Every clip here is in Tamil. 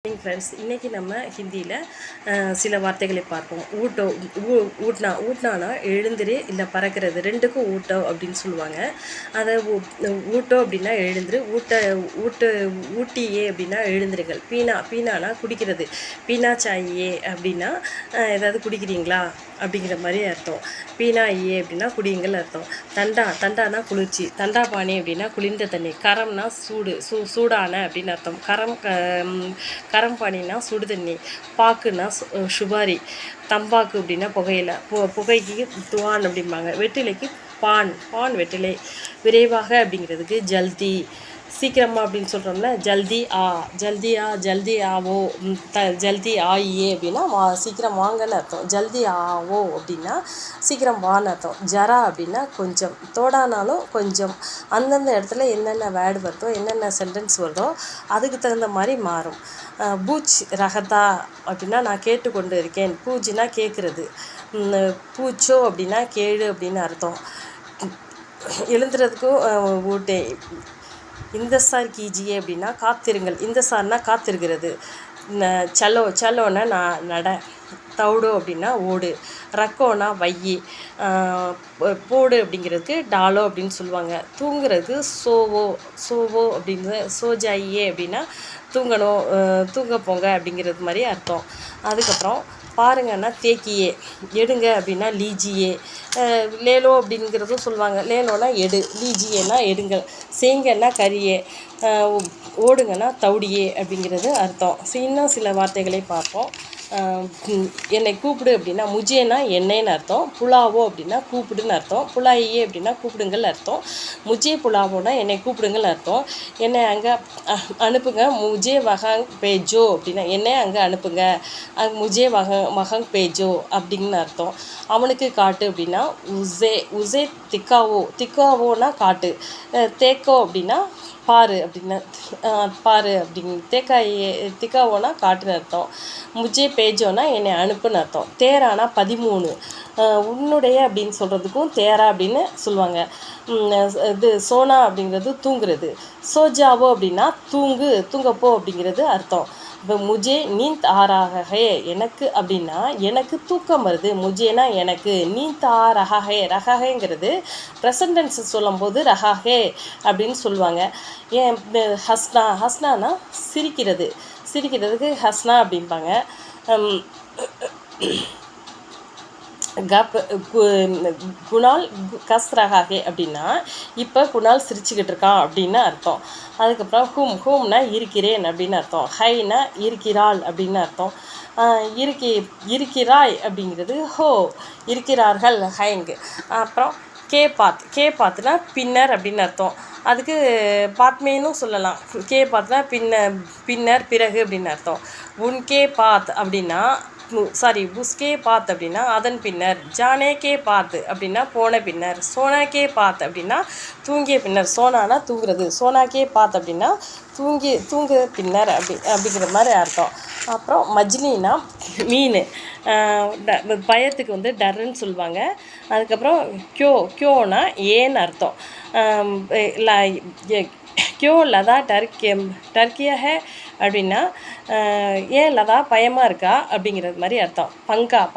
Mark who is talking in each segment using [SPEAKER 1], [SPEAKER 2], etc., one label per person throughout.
[SPEAKER 1] ஃப்ரெண்ட்ஸ், இன்றைக்கி நம்ம ஹிந்தியில் சில வார்த்தைகளை பார்ப்போம். ஊட்டினானா எழுந்திரு, இல்லை பறக்கிறது, ரெண்டுக்கும் ஊட்டோ அப்படின்னு சொல்லுவாங்க. அதை ஊட்டோ அப்படின்னா எழுந்திரு, ஊட்டியே அப்படின்னா எழுந்திருங்கள். பீனானா குடிக்கிறது, பீனா சாயே அப்படின்னா ஏதாவது குடிக்கிறீங்களா அப்படிங்கிற மாதிரி அர்த்தம். பீனா ஏ அப்படின்னா குடியுங்கள் அர்த்தம். தண்டானா குளிர்ச்சி, தண்டா பானி அப்படின்னா குளிர்ந்த தண்ணி. கரம்னா சூடான அப்படின்னு அர்த்தம். கரம் பானினா சுடு தண்ணி. பாக்குன்னா சுபாரி. தம்பாக்கு அப்படின்னா புகைக்கு துவான் அப்படிம்பாங்க. வெற்றிலைக்கு பான் வெற்றிலை. விரைவாக அப்படிங்கிறதுக்கு ஜல்தி. சீக்கிரமாக அப்படின்னு சொல்கிறோம்ல, ஜல்தி ஆவோ, ஜல்தி ஆயியே அப்படின்னா சீக்கிரம் வாங்கன்னு அர்த்தம். ஜல்தி ஆவோ அப்படின்னா சீக்கிரம் வான்னு அர்த்தம். ஜரா அப்படின்னா கொஞ்சம். தோடானாலும் கொஞ்சம். அந்தந்த இடத்துல என்னென்ன வேர்டு வருதோ, என்னென்ன சென்டென்ஸ் வருதோ அதுக்கு தகுந்த மாதிரி மாறும். பூச் ரகதா அப்படின்னா நான் கேட்டுக்கொண்டு இருக்கேன். பூஜ்னா கேட்குறது. பூச்சோ அப்படின்னா கேளு அப்படின்னு அர்த்தம். எழுந்துறதுக்கும் ஊட்டே. இந்த சார் கீஜியே அப்படின்னா காத்திருங்கள். இந்த சார்னா காத்திருக்கிறது. சலோன்னா நான் நட. தவுடோ அப்படின்னா ஓடு. ரக்கோனா வையி. போடு அப்படிங்கிறதுக்கு டாலோ அப்படின்னு சொல்லுவாங்க. தூங்குறதுக்கு சோவோ அப்படின்னு. சோஜாயியே அப்படின்னா தூங்கணும், தூங்க போங்க அப்படிங்கிறது மாதிரி அர்த்தம். அதுக்கப்புறம் பாருங்கன்னா தேக்கியே. எடுங்க அப்படின்னா லீஜியே. லேலோ அப்படிங்கிறதும் சொல்லுவாங்க. லேலோனா எடு, லீஜியேனா எடுங்கள். சேங்கன்னா கரியே, ஓடுங்கன்னா தவுடியே அப்படிங்கிறது அர்த்தம். இன்னும் சில வார்த்தைகளை பார்ப்போம். என்னை கூப்பிடு அப்படின்னா முஜேனா என்னைன்னு அர்த்தம். புலாவோ அப்படின்னா கூப்பிடுன்னு அர்த்தம். புலாயே அப்படின்னா கூப்பிடுங்கள் அர்த்தம். முஜே புலாவோனா என்னை கூப்பிடுங்கள் அர்த்தம். என்னை அங்கே அனுப்புங்க. முஜே வகாங் பேஜோ அப்படின்னா என்னை அங்கே அனுப்புங்க. முஜே வகாங் பேஜோ அப்படின்னு அர்த்தம். அவனுக்கு காட்டு அப்படின்னா உசே திக்காவோனா காட்டு. தேக்கோ அப்படின்னா பாரு அப்படின்னா திக்காவோனா காட்டுன்னு அர்த்தம். முஜே பேஜோனா என்னை அனுப்புன்னு அர்த்தம். தேரானா 13. உன்னுடைய அப்படின்னு சொல்கிறதுக்கும் தேரா அப்படின்னு சொல்லுவாங்க. சோனா அப்படிங்கிறது தூங்குறது. சோஜாவோ அப்படின்னா தூங்கப்போ அப்படிங்கிறது அர்த்தம். இப்போ முஜே நீந்த் ஆராகே எனக்கு அப்படின்னா எனக்கு தூக்கம் வருது. முஜேனா எனக்கு. நீந்த் ரஹாகேங்கிறது ப்ரெசன்ட் டென்ஸ் சொல்லும்போது ரஹாகே அப்படின்னு சொல்லுவாங்க. ஏன் ஹஸ்னானா சிரிக்கிறதுக்கு ஹஸ்னா அப்படிம்பாங்க. குணால் கஸ்ரஹாகே அப்படின்னா இப்போ குணால் சிரிச்சுக்கிட்டு இருக்கான் அப்படின்னு அர்த்தம். அதுக்கப்புறம் ஹூம்னா இருக்கிறேன் அப்படின்னு அர்த்தம். ஹைனா இருக்கிறாள் அப்படின்னு அர்த்தம். இருக்கிறாய் அப்படிங்கிறது இருக்கிறார்கள் ஹைங். அப்புறம் கேபாத்துனா பின்னர் அப்படின்னு அர்த்தம். அதுக்கு பாத்மேனும் சொல்லலாம். பாத்னா பின்னர் பிறகு அப்படின்னு அர்த்தம். உன்கே பாத் அப்படின்னா உஸ்கே பாத் அப்படின்னா அதன் பின்னர். ஜானே கே பாத் அப்படின்னா போன பின்னர். சோனா கே பாத் அப்படின்னா தூங்கிய பின்னர். சோனானா தூங்குறது. சோனா கே பாத் அப்படின்னா தூங்கு பின்னர் அப்படிங்கிற மாதிரி அர்த்தம். அப்புறம் மஜ்லினா மீன். பயத்துக்கு டர்ன்னு சொல்லுவாங்க. அதுக்கப்புறம் கியோனா ஏன்னு அர்த்தம். கியோ லதா டர்க்கியா ஹே அப்படின்னா ஏன் லதா பயமாக இருக்கா அப்படிங்கிறது மாதிரி அர்த்தம்.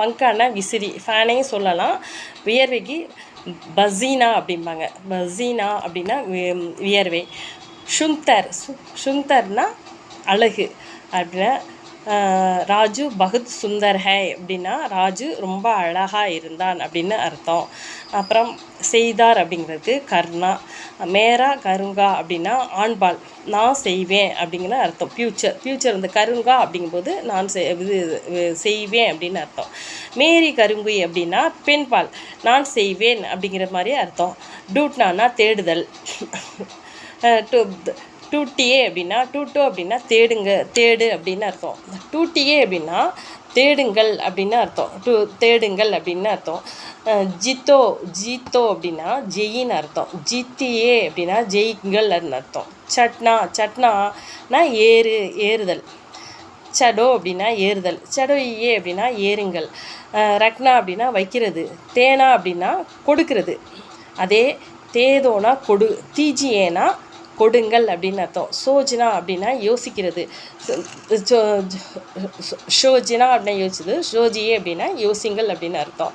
[SPEAKER 1] பங்கானா விசிறி. ஃபேனையும் சொல்லலாம். வியர்வைக்கு பஸீனா அப்படிம்பாங்க. பஸீனா அப்படின்னா வியர்வை. சுந்தர்னா அழகு அப்படின்னா. ராஜு பகுத் சுந்தர் ஹை அப்படின்னா ராஜு ரொம்ப அழகாக இருந்தான் அப்படின்னு அர்த்தம். அப்புறம் செய்தார் அப்படிங்கிறதுக்கு கர்ணா. மேரா கருங்கா அப்படின்னா ஆண்பால். நான் செய்வேன் அப்படிங்கிற அர்த்தம். ஃப்யூச்சர் கருங்கா அப்படிங்கும்போது நான் செய்வேன் அப்படின்னு அர்த்தம். மேரி கருங்குய் அப்படின்னா பெண்பால். நான் செய்வேன் அப்படிங்கிற மாதிரி அர்த்தம். டூட்னானா தேடுதல். டூட்டியே அப்படின்னா டூட்டோ அப்படின்னா தேடு அப்படின்னு அர்த்தம். டூட்டியே அப்படின்னா தேடுங்கள் அப்படின்னு அர்த்தம். தேடுங்கள் அப்படின்னு அர்த்தம். ஜீத்தோ அப்படின்னா ஜெயின்னு அர்த்தம். ஜீத்தியே அப்படின்னா ஜெயிங்கள் அர்த்தம். சட்னானா ஏறுதல். சடோ அப்படின்னா ஏறுதல். சடோயே அப்படின்னா ஏறுங்கள். ரக்னா அப்படின்னா வைக்கிறது. தேனா அப்படின்னா கொடுக்கிறது. அதே தேதோனா கொடு. தீஜியேனா கொடுங்கள் அப்படின்னு அர்த்தம். சோஜனா அப்படின்னா யோசிக்கிறது. ஷோஜினா அப்படின்னா யோசிச்சது. ஷோஜியே அப்படின்னா யோசிங்கள் அப்படின்னு அர்த்தம்.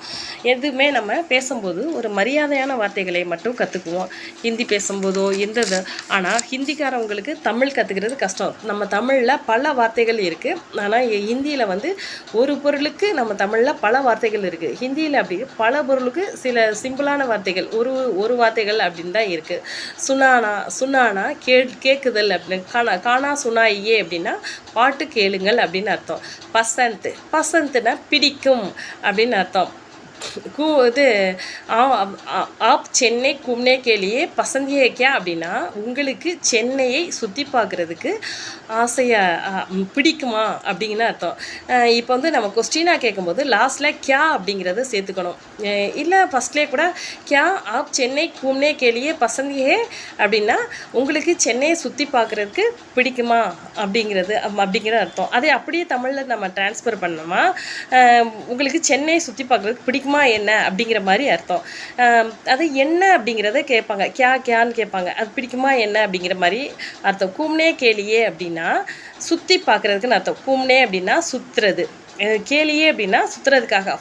[SPEAKER 1] எதுவுமே நம்ம பேசும்போது ஒரு மரியாதையான வார்த்தைகளை மட்டும் கற்றுக்குவோம். ஹிந்தி பேசும்போதோ ஆனால் ஹிந்திக்காரவங்களுக்கு தமிழ் கற்றுக்கிறது கஷ்டம். நம்ம தமிழில் பல வார்த்தைகள் இருக்குது. ஆனால் ஹிந்தியில் வந்து ஒரு பொருளுக்கு நம்ம தமிழில் பல வார்த்தைகள் இருக்குது. ஹிந்தியில் அப்படி பல பொருளுக்கு சில சிம்பிளான வார்த்தைகள் ஒரு வார்த்தைகள் அப்படின்னு தான் இருக்குது. சுனானா கேட்குதல் அப்படின்னு, கானா சுனாயே அப்படின்னா பாட்டு கேளுங்கள் அப்படின்னு அர்த்தம். பசந்த்னா பிடிக்கும் அப்படின்னு அர்த்தம். இது ஆப் சென்னை கும்னே கேலியே பசந்தியே கியா அப்படின்னா உங்களுக்கு சென்னையை சுற்றி பார்க்குறதுக்கு ஆசையாக பிடிக்குமா அப்படிங்கன்னு அர்த்தம். இப்போ வந்து நம்ம கொஸ்டினாக கேட்கும்போது லாஸ்ட்டில் கியா அப்படிங்கிறத சேர்த்துக்கணும். இல்லை ஃபஸ்ட்லேயே கூட கியா ஆப் சென்னை கும்னே கேலியே பசந்தியே அப்படின்னா உங்களுக்கு சென்னையை சுற்றி பார்க்குறதுக்கு பிடிக்குமா அப்படிங்கிற அர்த்தம். அதே அப்படியே தமிழில் நம்ம டிரான்ஸ்ஃபர் பண்ணோமா உங்களுக்கு சென்னையை சுற்றி பார்க்குறதுக்கு பிடிக்குமா என்ன அப்படிங்கிற மாதிரி அர்த்தம். அது என்ன அப்படிங்கிறத கேட்பாங்க. கியான்னு கேட்பாங்க. அது பிடிக்குமா என்ன அப்படிங்கிற மாதிரி அர்த்தம். கூம்னே கேலியே அப்படின்னா சுற்றி பார்க்குறதுக்குன்னு அர்த்தம். கூம்னே அப்படின்னா சுற்றுறது. கேலியே அப்படின்னா சுற்றுறதுக்காக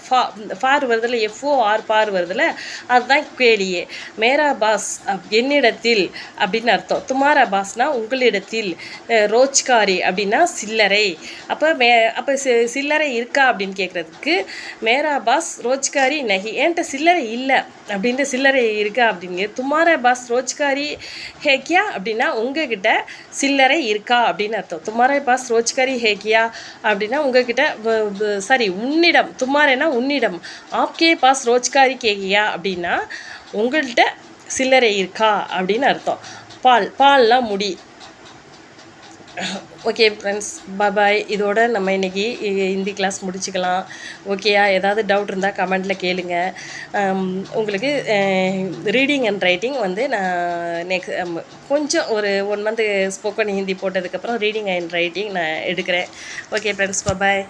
[SPEAKER 1] ஃபார் வருதில்ல, FOR பார் வருதில்ல, அதுதான் கேலியே. மேரா பாஸ் என்னிடத்தில் அப்படின்னு அர்த்தம். துமாரா பாஸ்னா உங்களிடத்தில். ரோஜ்காரி அப்படின்னா சில்லறை. அப்போ சில்லறை இருக்கா அப்படின்னு கேட்குறதுக்கு மேரா பாஸ் ரோஜ்காரி நகி, என்கிட்ட சில்லறை இல்லை அப்படின்ட்டு சில்லறை இருக்கா அப்படிங்க. துமாரா பாஸ் ரோஜ்காரி ஹேக்கியா அப்படின்னா உங்ககிட்ட சில்லறை இருக்கா அப்படின்னு அர்த்தம். துமாரா பாஸ் ரோஜ்காரி ஹேக்கியா அப்படின்னா உங்ககிட்ட உன்னிடம். துமாரேனா உன்னிடம். ஆப்கே பாஸ் ரோஜ்காரி கேக்கியா அப்படின்னா உங்கள்கிட்ட சில்லறை இருக்கா அப்படின்னு அர்த்தம். பால்னா முடி. ஓகே ஃப்ரெண்ட்ஸ், பாய். இதோட நம்ம இன்றைக்கி ஹிந்தி கிளாஸ் முடிச்சுக்கலாம். ஓகேயா? ஏதாவது டவுட் இருந்தால் கமெண்ட்டில் கேளுங்க. உங்களுக்கு ரீடிங் அண்ட் ரைட்டிங் வந்து நான் கொஞ்சம் ஒரு 1 மந்த் ஸ்போக்கன் ஹிந்தி போட்டதுக்கப்புறம் ரீடிங் அண்ட் ரைட்டிங் நான் எடுக்கிறேன். ஓகே ஃப்ரெண்ட்ஸ், பாய்.